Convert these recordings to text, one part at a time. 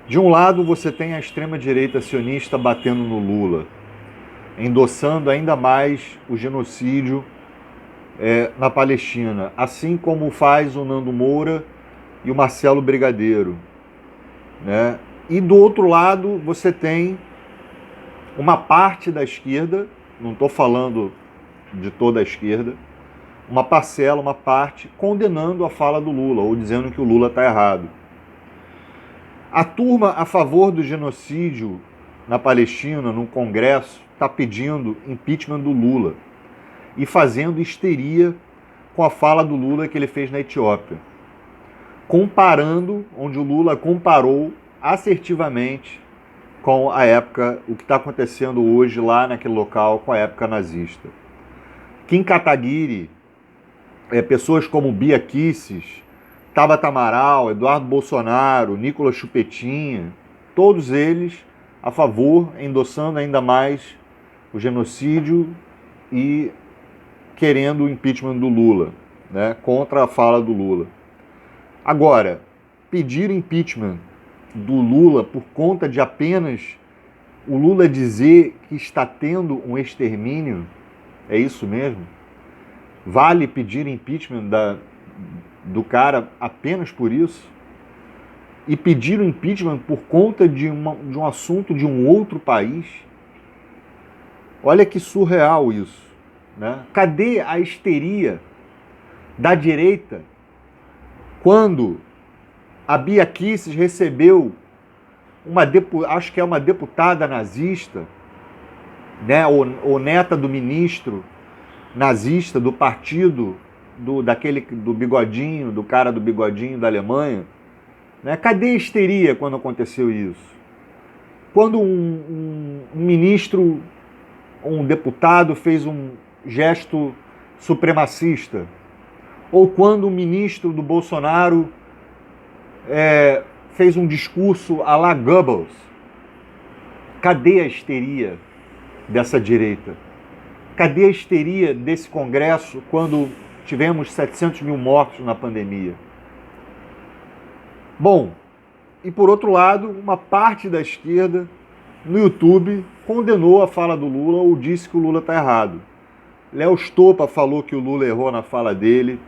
De um lado, você tem a extrema-direita sionista batendo no Lula, endossando ainda mais o genocídio na Palestina, assim como faz o Nando Moura e o Marcelo Brigadeiro, né? E do outro lado, você tem uma parte da esquerda, não estou falando de toda a esquerda, uma parcela, uma parte, condenando a fala do Lula, ou dizendo que o Lula está errado. A turma a favor do genocídio na Palestina, no Congresso, está pedindo impeachment do Lula e fazendo histeria com a fala do Lula que ele fez na Etiópia. Comparando, onde o Lula comparou assertivamente com a época, o que está acontecendo hoje lá naquele local com a época nazista. Kim Kataguiri, pessoas como Bia Kicis, Tabata Amaral, Eduardo Bolsonaro, Nicolas Chupetinha, todos eles a favor, endossando ainda mais o genocídio e querendo o impeachment do Lula, né, contra a fala do Lula. Agora, pedir impeachment do Lula por conta de apenas o Lula dizer que está tendo um extermínio, é isso mesmo? Vale pedir impeachment do cara apenas por isso? E pedir o impeachment por conta de um assunto de um outro país? Olha que surreal isso, né? Cadê a histeria da direita quando a Bia Kicis recebeu acho que é uma deputada nazista, né, ou neta do ministro nazista do partido do bigodinho, do cara do bigodinho da Alemanha, né? Cadê a histeria quando aconteceu isso? Quando um ministro, um deputado fez um gesto supremacista, ou quando um ministro do Bolsonaro fez um discurso à la Goebbels. Cadê a histeria dessa direita? Cadê a histeria desse Congresso quando tivemos 700 mil mortos na pandemia? Bom, e por outro lado, uma parte da esquerda no YouTube condenou a fala do Lula ou disse que o Lula está errado. Léo Stoppa falou que o Lula errou na fala dele.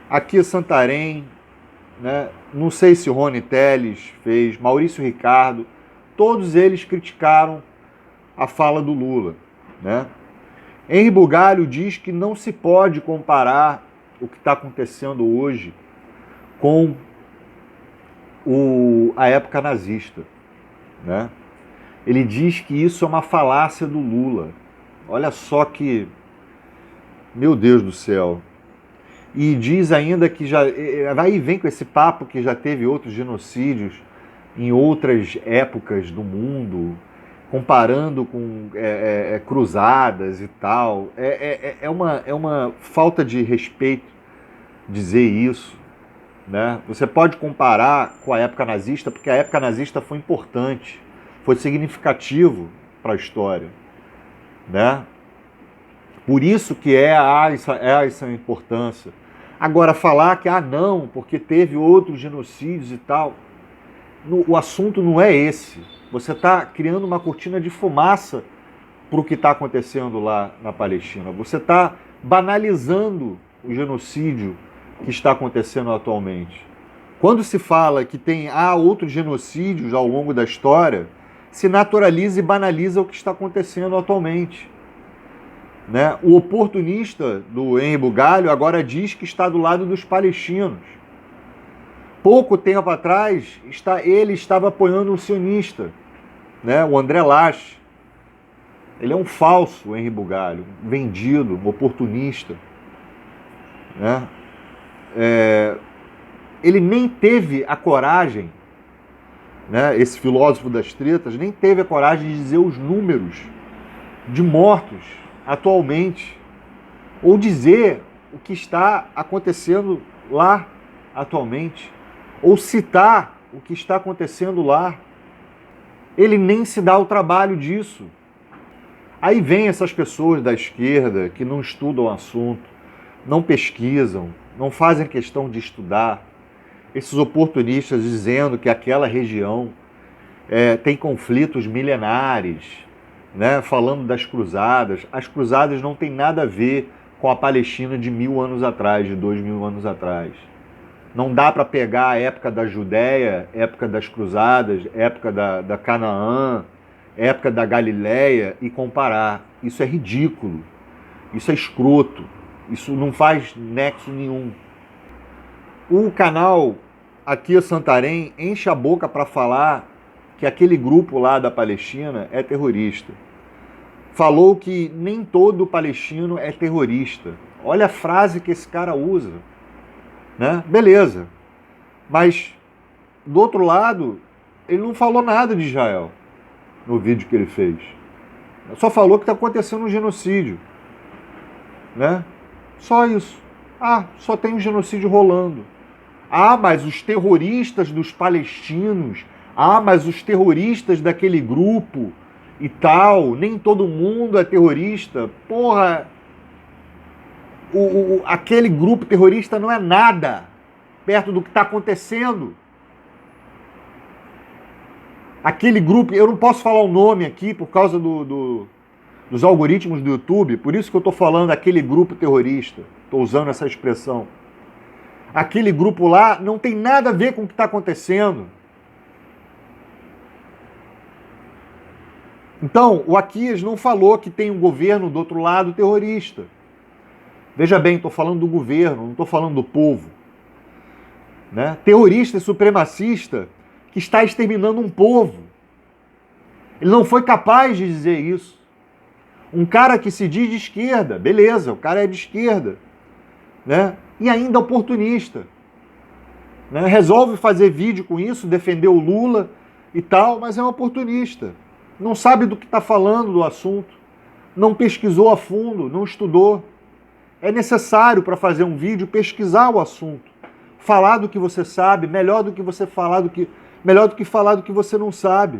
Aqui Santarém, né? Não sei se Rony Telles fez, Maurício Ricardo, todos eles criticaram a fala do Lula, né? Henri Bugalho diz que não se pode comparar o que está acontecendo hoje com a época nazista, né? Ele diz que isso é uma falácia do Lula. Olha só que... Meu Deus do céu. E diz ainda que já... Aí vem com esse papo que já teve outros genocídios em outras épocas do mundo, comparando com cruzadas e tal. É uma falta de respeito dizer isso, né? Você pode comparar com a época nazista, porque a época nazista foi importante, foi significativo para a história, né? Por isso que essa importância. Agora, falar que, não, porque teve outros genocídios e tal, o assunto não é esse. Você está criando uma cortina de fumaça para o que está acontecendo lá na Palestina. Você está banalizando o genocídio que está acontecendo atualmente. Quando se fala que há outros genocídios ao longo da história, se naturaliza e banaliza o que está acontecendo atualmente, né? O oportunista do Henri Bugalho agora diz que está do lado dos palestinos. Pouco tempo atrás, ele estava apoiando um sionista, né? O André Lache. Ele é um falso, o Henri Bugalho, um vendido, um oportunista, né? Ele nem teve a coragem, né? Esse filósofo das tretas nem teve a coragem de dizer os números de mortos atualmente, ou dizer o que está acontecendo lá atualmente, ou citar o que está acontecendo lá. Ele nem se dá o trabalho disso. Aí vem essas pessoas da esquerda que não estudam o assunto, não pesquisam, não fazem questão de estudar, esses oportunistas dizendo que aquela região tem conflitos milenares, né, falando das cruzadas. As cruzadas não têm nada a ver com a Palestina de 1000 anos atrás, de 2000 anos atrás. Não dá para pegar a época da Judéia, época das cruzadas, época da Canaã, época da Galileia e comparar. Isso é ridículo, isso é escroto, isso não faz nexo nenhum. O canal aqui, Santarém, enche a boca para falar que aquele grupo lá da Palestina é terrorista. Falou que nem todo palestino é terrorista. Olha a frase que esse cara usa, né? Beleza. Mas, do outro lado, ele não falou nada de Israel no vídeo que ele fez. Só falou que está acontecendo um genocídio, né? Só isso. Ah, só tem um genocídio rolando. Ah, mas os terroristas dos palestinos, mas os terroristas daquele grupo e tal, nem todo mundo é terrorista. Porra, aquele grupo terrorista não é nada perto do que está acontecendo. Aquele grupo, eu não posso falar o nome aqui por causa dos algoritmos do YouTube, por isso que eu estou falando aquele grupo terrorista, estou usando essa expressão. Aquele grupo lá não tem nada a ver com o que está acontecendo. Então, o Aquias não falou que tem um governo do outro lado terrorista. Veja bem, estou falando do governo, não estou falando do povo. Né? Terrorista e supremacista que está exterminando um povo. Ele não foi capaz de dizer isso. Um cara que se diz de esquerda, beleza, o cara é de esquerda, né? E ainda oportunista. Né? Resolve fazer vídeo com isso, defender o Lula e tal, mas é um oportunista. Não sabe do que está falando do assunto, não pesquisou a fundo, não estudou. É necessário para fazer um vídeo pesquisar o assunto, falar do que você sabe, melhor do que falar do que você não sabe.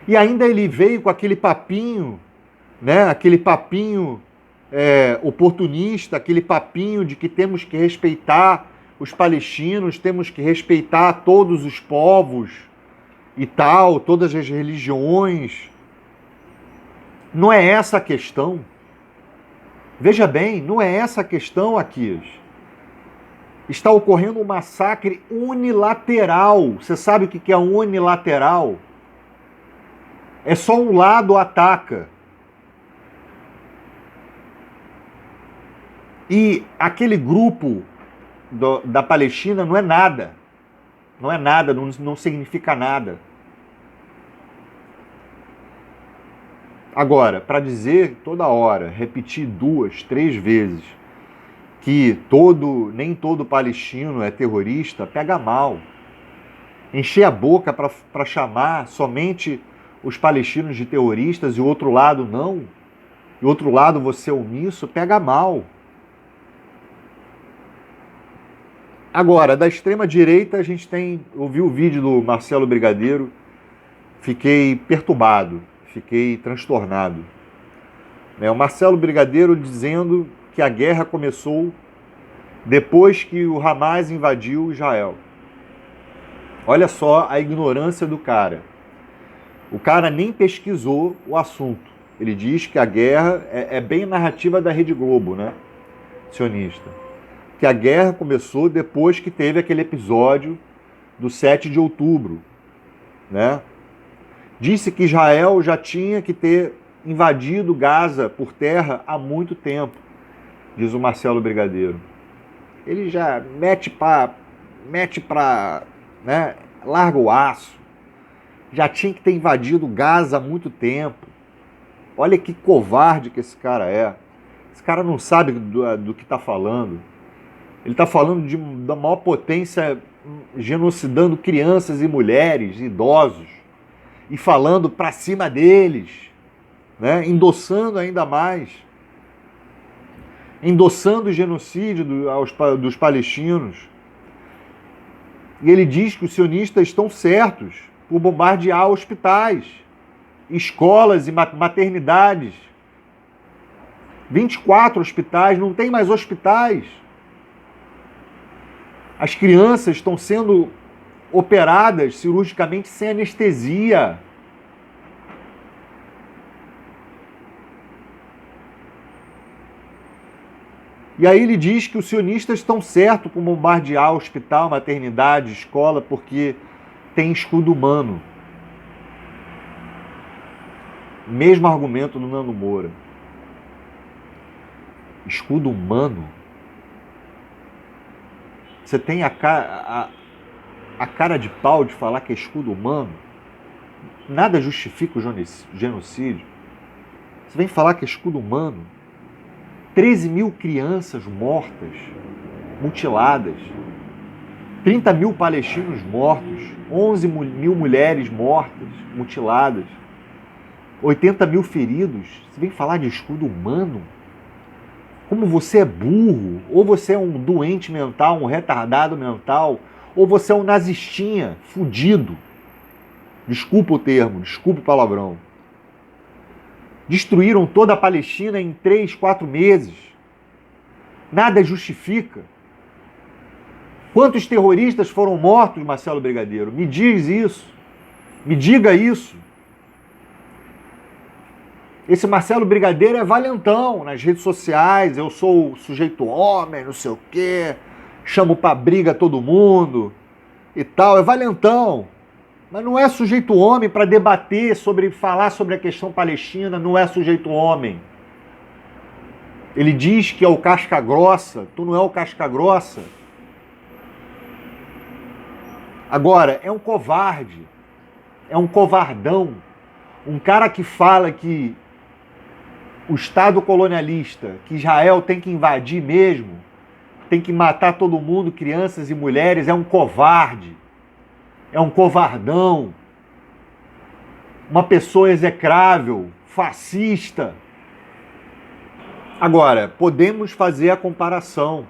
E ainda ele veio com aquele papinho, né? Aquele papinho oportunista, aquele papinho de que temos que respeitar os palestinos, temos que respeitar todos os povos e tal, todas as religiões. Não é essa a questão. Veja bem, não é essa a questão, Aquias. Está ocorrendo um massacre unilateral. Você sabe o que é unilateral? É só um lado ataca. E aquele grupo da Palestina não é nada. Não é nada, não significa nada. Agora, para dizer toda hora, repetir 2, 3 vezes, que nem todo palestino é terrorista, pega mal. Encher a boca para chamar somente os palestinos de terroristas e o outro lado não, e o outro lado você é omisso, pega mal. Agora, da extrema-direita, a gente ouvi o vídeo do Marcelo Brigadeiro, fiquei perturbado, fiquei transtornado. O Marcelo Brigadeiro dizendo que a guerra começou depois que o Hamas invadiu Israel. Olha só a ignorância do cara. O cara nem pesquisou o assunto. Ele diz que a guerra é bem a narrativa da Rede Globo, né? Sionista. Que a guerra começou depois que teve aquele episódio do 7 de outubro, né? Disse que Israel já tinha que ter invadido Gaza por terra há muito tempo, diz o Marcelo Brigadeiro. Ele já mete pra, né, larga o aço. Já tinha que ter invadido Gaza há muito tempo. Olha que covarde que esse cara é. Esse cara não sabe do que está falando. Ele está falando da maior potência genocidando crianças e mulheres, idosos, e falando para cima deles, né? Endossando ainda mais, endossando o genocídio dos palestinos. E ele diz que os sionistas estão certos por bombardear hospitais, escolas e maternidades. 24 hospitais, não tem mais hospitais. As crianças estão sendo operadas cirurgicamente sem anestesia. E aí ele diz que os sionistas estão certos por bombardear hospital, maternidade, escola, porque tem escudo humano. Mesmo argumento do Nando Moura. Escudo humano? Você tem a cara de pau de falar que é escudo humano? Nada justifica o genocídio. Você vem falar que é escudo humano? 13 mil crianças mortas, mutiladas. 30 mil palestinos mortos. 11 mil mulheres mortas, mutiladas. 80 mil feridos. Você vem falar de escudo humano? Como você é burro, ou você é um doente mental, um retardado mental, ou você é um nazistinha, fudido. Desculpa o termo, desculpa o palavrão. Destruíram toda a Palestina em 3, 4 meses. Nada justifica. Quantos terroristas foram mortos, Marcelo Brigadeiro? Me diz isso. Me diga isso. Esse Marcelo Brigadeiro é valentão nas redes sociais, eu sou o sujeito homem, não sei o quê, chamo pra briga todo mundo e tal, é valentão. Mas não é sujeito homem para debater falar sobre a questão palestina, não é sujeito homem. Ele diz que é o casca grossa, tu não é o casca grossa. Agora, é um covarde, é um covardão, um cara que fala que o Estado colonialista, que Israel tem que invadir mesmo, tem que matar todo mundo, crianças e mulheres, é um covarde, é um covardão, uma pessoa execrável, fascista. Agora, podemos fazer a comparação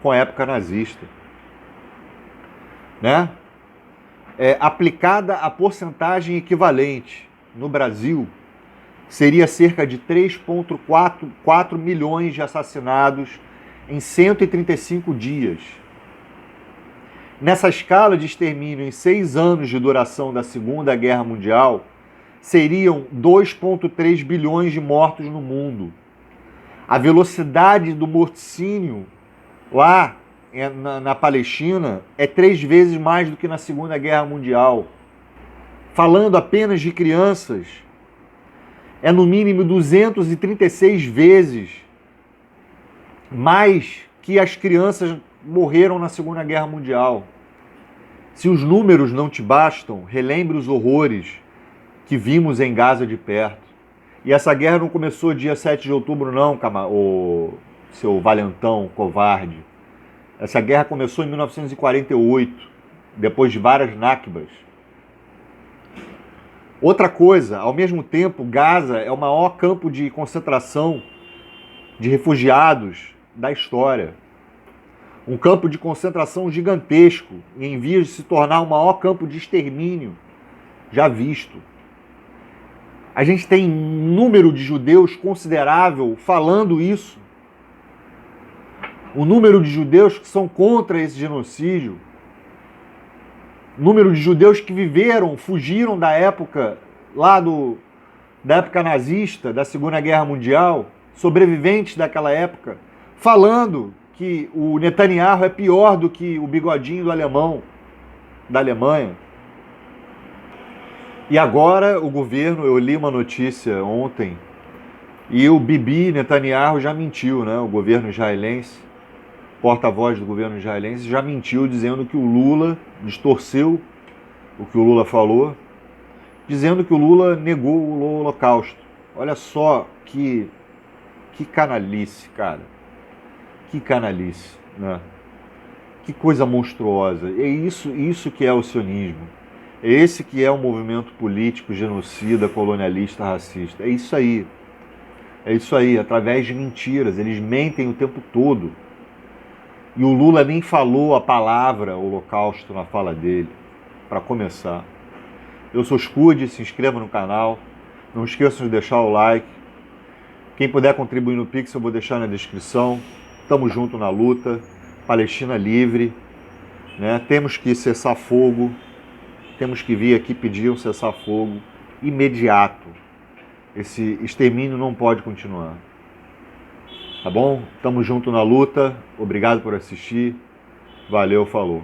com a época nazista, né? Aplicada a porcentagem equivalente no Brasil, seria cerca de 3,4 milhões de assassinados em 135 dias. Nessa escala de extermínio em 6 anos de duração da Segunda Guerra Mundial, seriam 2,3 bilhões de mortos no mundo. A velocidade do morticínio lá na Palestina é 3 vezes mais do que na Segunda Guerra Mundial. Falando apenas de crianças, é no mínimo 236 vezes mais que as crianças morreram na Segunda Guerra Mundial. Se os números não te bastam, relembre os horrores que vimos em Gaza de perto. E essa guerra não começou dia 7 de outubro não, ô seu valentão covarde. Essa guerra começou em 1948, depois de várias Nakbas. Outra coisa, ao mesmo tempo, Gaza é o maior campo de concentração de refugiados da história. Um campo de concentração gigantesco, em vias de se tornar o maior campo de extermínio já visto. A gente tem um número de judeus considerável falando isso. O número de judeus que são contra esse genocídio. Número de judeus que viveram, fugiram da época da época nazista, da Segunda Guerra Mundial, sobreviventes daquela época, falando que o Netanyahu é pior do que o bigodinho do alemão, da Alemanha. E agora o governo, eu li uma notícia ontem, e o Bibi Netanyahu já mentiu, né? O governo israelense, porta-voz do governo israelense, já mentiu dizendo que o Lula distorceu o que o Lula falou, dizendo que o Lula negou o Holocausto. Olha só que canalice, cara. Que canalice, né? Que coisa monstruosa. É isso que é o sionismo. É esse que é o movimento político genocida, colonialista, racista. É isso aí. É isso aí, através de mentiras. Eles mentem o tempo todo. E o Lula nem falou a palavra Holocausto na fala dele, para começar. Eu sou Scud, se inscreva no canal. Não esqueçam de deixar o like. Quem puder contribuir no Pix, eu vou deixar na descrição. Tamo junto na luta. Palestina livre. né? Temos que cessar fogo, temos que vir aqui pedir um cessar-fogo imediato. Esse extermínio não pode continuar. Tá bom? Tamo junto na luta. Obrigado por assistir. Valeu, falou.